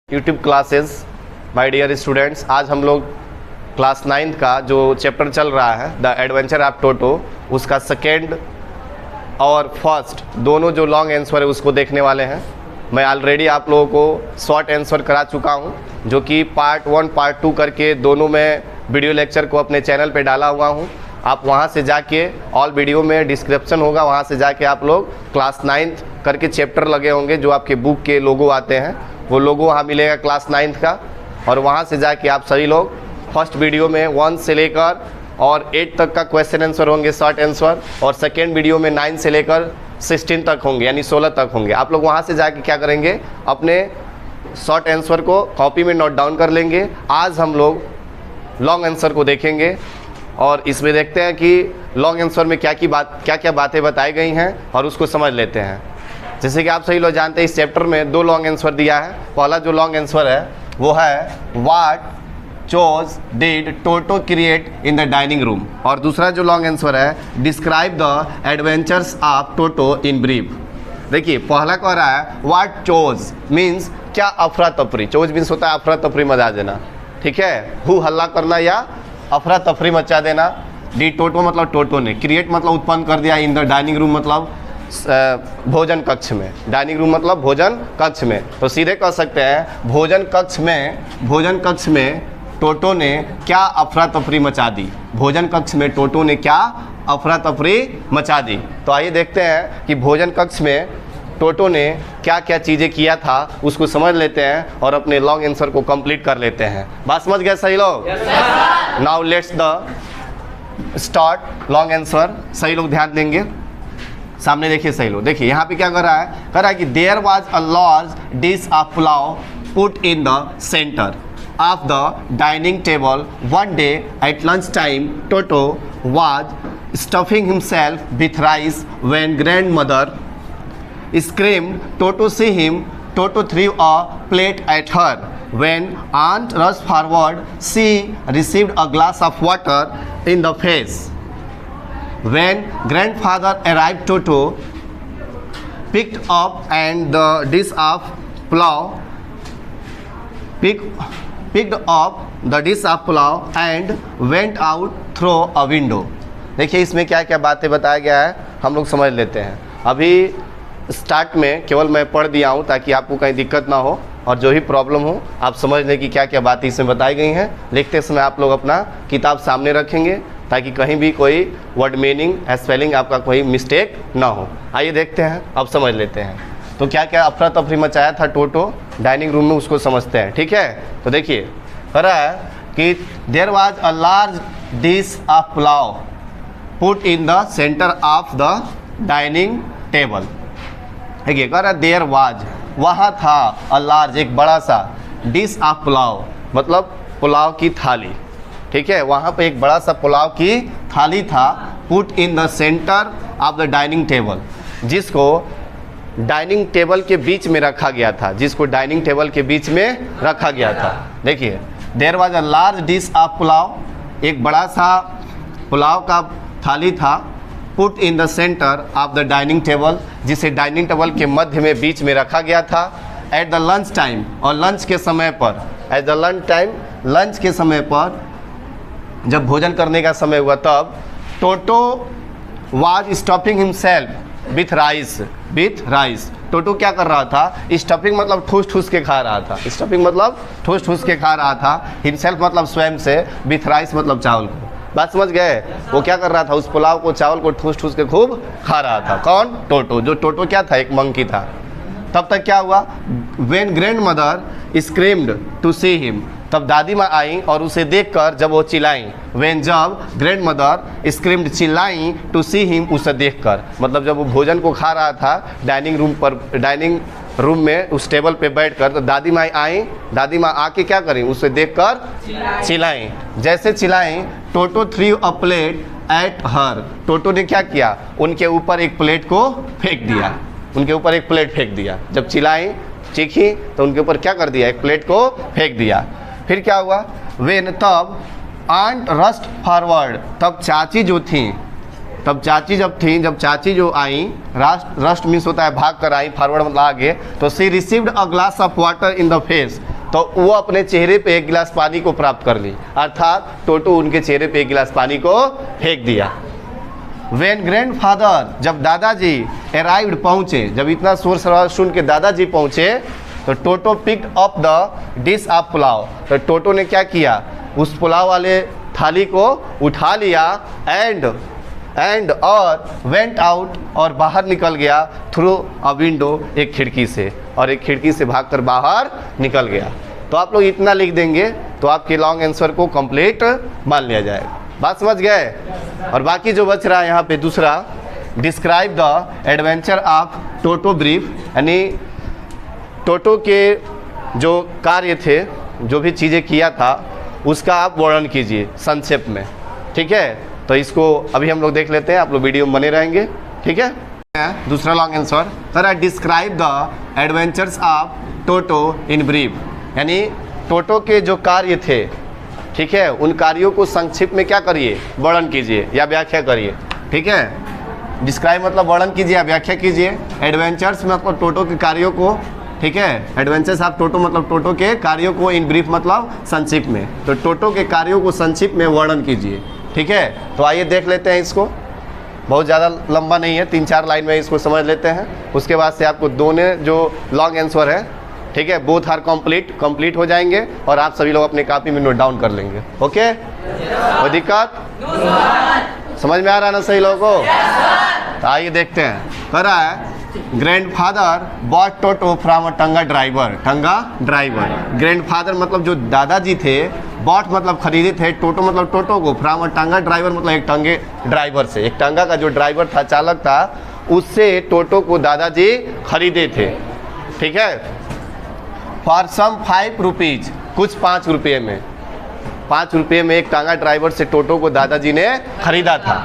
YouTube classes my dear students, आज हम लोग क्लास 9 का जो चैप्टर चल रहा है द एडवेंचर ऑफ टोटो, उसका सेकेंड और फर्स्ट दोनों जो लॉन्ग आंसर है उसको देखने वाले हैं। मैं ऑलरेडी आप लोगों को शॉर्ट आंसर करा चुका हूं, जो कि पार्ट 1 पार्ट 2 करके दोनों में वीडियो लेक्चर को अपने चैनल पे डाला हुआ हूं। आप वहां से जाके ऑल वीडियो में डिस्क्रिप्शन होगा, वहां से जाके आप लोग क्लास 9 करके चैप्टर लगे होंगे, जो आपके बुक के लोगो आते हैं वो लोगो वहाँ मिलेगा क्लास 9 का, और वहाँ से जाके आप सभी लोग फर्स्ट वीडियो में 1 से लेकर और 8 तक का क्वेश्चन आंसर होंगे शॉर्ट आंसर, और सेकेंड वीडियो में 9 से लेकर 16 तक होंगे, यानी 16 तक होंगे। आप लोग वहाँ से जाके क्या करेंगे, अपने शॉर्ट आंसर को कॉपी में नोट डाउन कर लेंगे। आज हम लोग लॉन्ग आंसर को देखेंगे और इसमें देखते हैं कि लॉन्ग आंसर में क्या क्या बातें बताई गई हैं और उसको समझ लेते हैं। जैसे कि आप सही लोग जानते हैं, इस चैप्टर में 2 लॉन्ग आंसर दिया है। पहला जो लॉन्ग आंसर है वो है what chose did toto create in the dining room, और दूसरा जो लॉन्ग आंसर है describe the adventures of Toto in brief. देखिए, पहला कह रहा है व्हाट चोज मीन्स क्या अफरा तफरी, चोज मीन्स होता है अफरा तफरी मचा देना, ठीक है, हु हल्ला करना या अफरा तफरी मचा देना। डी टोटो मतलब टोटो ने, क्रिएट मतलब उत्पन्न कर दिया, इन द डाइनिंग रूम मतलब भोजन कक्ष में, डाइनिंग रूम मतलब भोजन कक्ष में, तो सीधे कह सकते हैं भोजन कक्ष में टोटो ने क्या अफरा तफरी मचा दी, भोजन कक्ष में टोटो ने क्या अफरा तफरी मचा दी। तो आइए देखते हैं कि भोजन कक्ष में टोटो ने क्या क्या चीज़ें किया था, उसको समझ लेते हैं और अपने लॉन्ग आंसर को कंप्लीट कर लेते हैं। बात समझ गए सही लोग? Now let's the start long answer. सही लोग ध्यान देंगे, सामने देखिए सही लोग। देखिए यहाँ पे क्या कर रहा है कि there was a large dish of pulao put in the centre of the dining table one day at lunch time. Toto was stuffing himself with rice when grandmother screamed. Toto see him. Toto threw a plate at her. When aunt rushed forward, she received a glass of water in the face. When grandfather arrived, Toto picked up and the dish of pulao picked up the dish of pulao and went out through a window. देखिए इसमें क्या क्या बातें बताया गया है, हम लोग समझ लेते हैं। अभी स्टार्ट में केवल मैं पढ़ दिया हूँ ताकि आपको कहीं दिक्कत ना हो, और जो भी प्रॉब्लम हो आप समझ लें कि क्या क्या बातें इसमें बताई गई हैं। लिखते समय आप लोग अपना किताब सामने रखेंगे ताकि कहीं भी कोई वर्ड मीनिंग स्पेलिंग आपका कोई मिस्टेक ना हो। आइए देखते हैं, अब समझ लेते हैं तो क्या क्या अफरा तफरी मचाया था टोटो डाइनिंग रूम में, उसको समझते हैं। ठीक है, तो देखिए कह रहा है कि there was a large dish of pulao put in the centre of the dining table. देखिए कह रहा है देयर वाज, वहाँ था, अ लार्ज एक बड़ा सा, डिश ऑफ पुलाव मतलब पुलाव की थाली, ठीक है, वहाँ पे एक बड़ा सा पुलाव की थाली था। Put in the centre of the dining table, जिसको डाइनिंग टेबल के बीच में रखा गया था, जिसको डाइनिंग टेबल के बीच में रखा गया था। देखिए there was a large dish of pulao, एक बड़ा सा पुलाव का थाली था। Put in the centre of the dining table, जिसे डाइनिंग टेबल के मध्य में बीच में रखा गया था। एट द लंच टाइम, और लंच के समय पर, at the lunch time lunch के समय पर जब भोजन करने का समय हुआ तब Toto was stuffing himself with rice. Toto क्या कर रहा था, स्टफिंग मतलब ठूस ठूस के खा रहा था, स्टफिंग मतलब ठूस ठूस के खा रहा था, हिमसेल्फ मतलब स्वयं से, विथ राइस मतलब चावल को। बात समझ गए? वो क्या कर रहा था, उस पुलाव को चावल को ठूस ठूस के खूब खा रहा था। कौन? टोटो। जो टोटो क्या था, एक मंकी था। तब तक क्या हुआ, when grandmother screamed to see him, तब दादी माँ आई और उसे देखकर जब वो चिल्लाई। व्हेन जब ग्रैंड मदर स्क्रीम्ड चिल्लाई टू सी हिम, उसे देखकर, मतलब जब वो भोजन को खा रहा था डाइनिंग रूम में उस टेबल पे बैठकर, तो दादी माँ आई, दादी माँ आके क्या करी, उसे देखकर चिल्लाई। जैसे चिल्लाई, Toto threw a plate at her, Toto ने क्या किया, उनके ऊपर एक प्लेट को फेंक दिया, उनके ऊपर एक प्लेट फेंक दिया। जब चिल्लाई चीखी तो उनके ऊपर क्या कर दिया, एक प्लेट को फेंक दिया। फिर क्या हुआ, वेन तब आंट रस्ट फॉरवर्ड, तब चाची जो थी, तब चाची जब चाची जो आई, रस्ट मीन्स होता है भाग कर आई, फॉरवर्ड मतलब आगे, तो she received a glass of water in the face, तो वो अपने चेहरे पे एक गिलास पानी को प्राप्त कर ली, अर्थात टोटो उनके चेहरे पे एक गिलास पानी को फेंक दिया। When grandfather, जब दादाजी arrived पहुँचे, जब इतना शोर शराबा सुन के दादाजी पहुँचे, तो टोटो picked up the dish of pulao, तो टोटो ने क्या किया, उस पुलाव वाले थाली को उठा लिया एंड और वेंट आउट, और बाहर निकल गया थ्रू अ विंडो, एक खिड़की से, और एक खिड़की से भागकर बाहर निकल गया। तो आप लोग इतना लिख देंगे तो आपके लॉन्ग आंसर को कंप्लीट मान लिया जाएगा। बात समझ गए? और बाकी जो बच रहा है यहाँ पे दूसरा, describe the adventure of Toto brief, यानी टोटो के जो कार्य थे, जो भी चीज़ें किया था उसका आप वर्णन कीजिए संक्षेप में। ठीक है, तो इसको अभी हम लोग देख लेते हैं, आप लोग वीडियो में बने रहेंगे। ठीक है, दूसरा long answer, sir describe the adventures of Toto in brief, यानी टोटो के जो कार्य थे, ठीक है, उन कार्यों को संक्षिप्त में क्या करिए, वर्णन कीजिए या व्याख्या करिए। ठीक है, डिस्क्राइब मतलब वर्णन कीजिए या व्याख्या कीजिए, एडवेंचर्स मतलब टोटो के कार्यों को, ठीक है, एडवेंचर्स ऑफ टोटो मतलब टोटो के कार्यों को, इन ब्रीफ मतलब संक्षिप्त में, तो टोटो के कार्यों को संक्षिप्त में वर्णन कीजिए। ठीक है, तो आइए देख लेते हैं इसको, बहुत ज़्यादा लंबा नहीं है, 3-4 लाइन में इसको समझ लेते हैं। उसके बाद से आपको दोनों जो लॉन्ग आंसर है, ठीक है, बोथ आर कंप्लीट हो जाएंगे और आप सभी लोग अपने कॉपी में नोट डाउन कर लेंगे। ओके, कोई दिक्कत? समझ में आ रहा है ना सही लोगों को? तो आइए देखते हैं। कह रहा है grandfather bought Toto from a tonga driver. Grandfather मतलब जो दादाजी थे, बॉट मतलब खरीदे थे, टोटो मतलब टोटो को, फ्रॉम अ टंगा ड्राइवर मतलब एक टंगे ड्राइवर से, एक टंगा का जो ड्राइवर था, चालक था, उससे टोटो को दादाजी खरीदे थे। ठीक है, फॉर सम 5 रुपीज, कुछ 5 रुपये में, 5 रुपये में एक टांगा ड्राइवर से टोटो को दादाजी ने खरीदा था।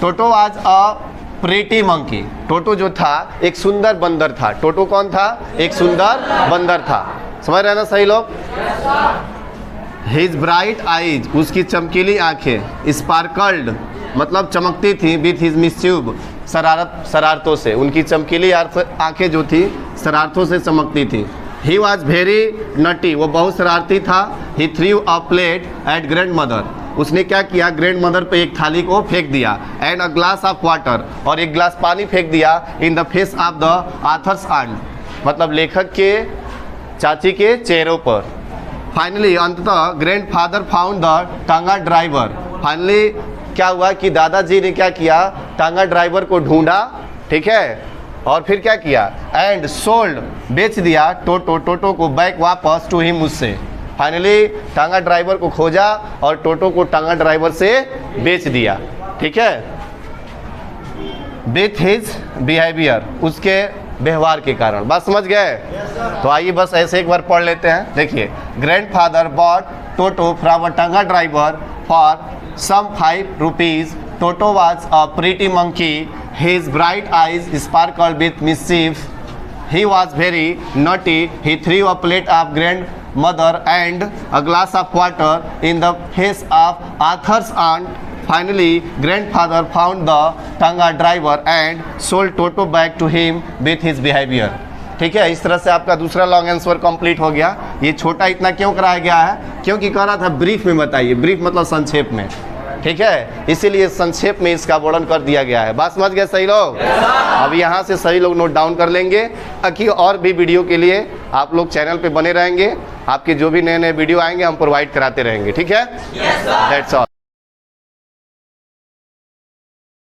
टोटो आज अ प्रीटी मंकी, टोटो जो था एक सुंदर बंदर था। टोटो कौन था? एक सुंदर बंदर था। समझ रहे हैं ना सही लोग? हिज ब्राइट आईज, उसकी चमकीली आंखें, स्पार्कल्ड मतलब चमकती थी, विथ हिज मिस्चीव, शरारतों से, उनकी चमकीली आंखें जो थी शरारतों से चमकती थी। ही वॉज वेरी नटी, वो बहुत शरारती था। He threw a plate at grandmother, उसने क्या किया, ग्रैंड मदर पे एक थाली को फेंक दिया। And a glass of water, और एक ग्लास पानी फेंक दिया। In the face of the author's aunt, मतलब लेखक के चाची के चेहरों पर। फाइनली अंततः grandfather found the tonga driver, finally क्या हुआ कि दादाजी ने क्या किया, टांगा ड्राइवर को ढूंढा। ठीक है, और फिर क्या किया, एंड सोल्ड, बेच दिया टोटो को बैक वापस टू हिम, उससे। फाइनली टांगा ड्राइवर को खोजा और टोटो को टांगा ड्राइवर से बेच दिया। ठीक है, विथ हिज बिहेवियर, उसके व्यवहार के कारण। बात समझ गए? तो आइए बस ऐसे एक बार पढ़ लेते हैं। देखिए, grandfather bought Toto from a tonga driver for some 5 rupees. Toto was a pretty monkey, his bright eyes sparkled with mischief. He was very naughty. He threw a plate of grandmother and a glass of water in the face of Arthur's aunt. Finally, grandfather found the tanga driver and sold Toto back to him with his behavior. ठीक है, इस तरह से आपका दूसरा long answer complete हो गया। ये छोटा इतना क्यों कराया गया है? क्योंकि कह रहा था ब्रीफ में बताइए, ब्रीफ मतलब संक्षेप में। ठीक है, इसीलिए संक्षेप में इसका वर्णन कर दिया गया है। बात समझ गए सही लोग? अब यहाँ से सही लोग नोट डाउन कर लेंगे, ताकि और भी वीडियो के लिए आप लोग चैनल पे बने रहेंगे। आपके जो भी नए वीडियो आएंगे हम प्रोवाइड कराते रहेंगे। ठीक है, दैट्स ऑल।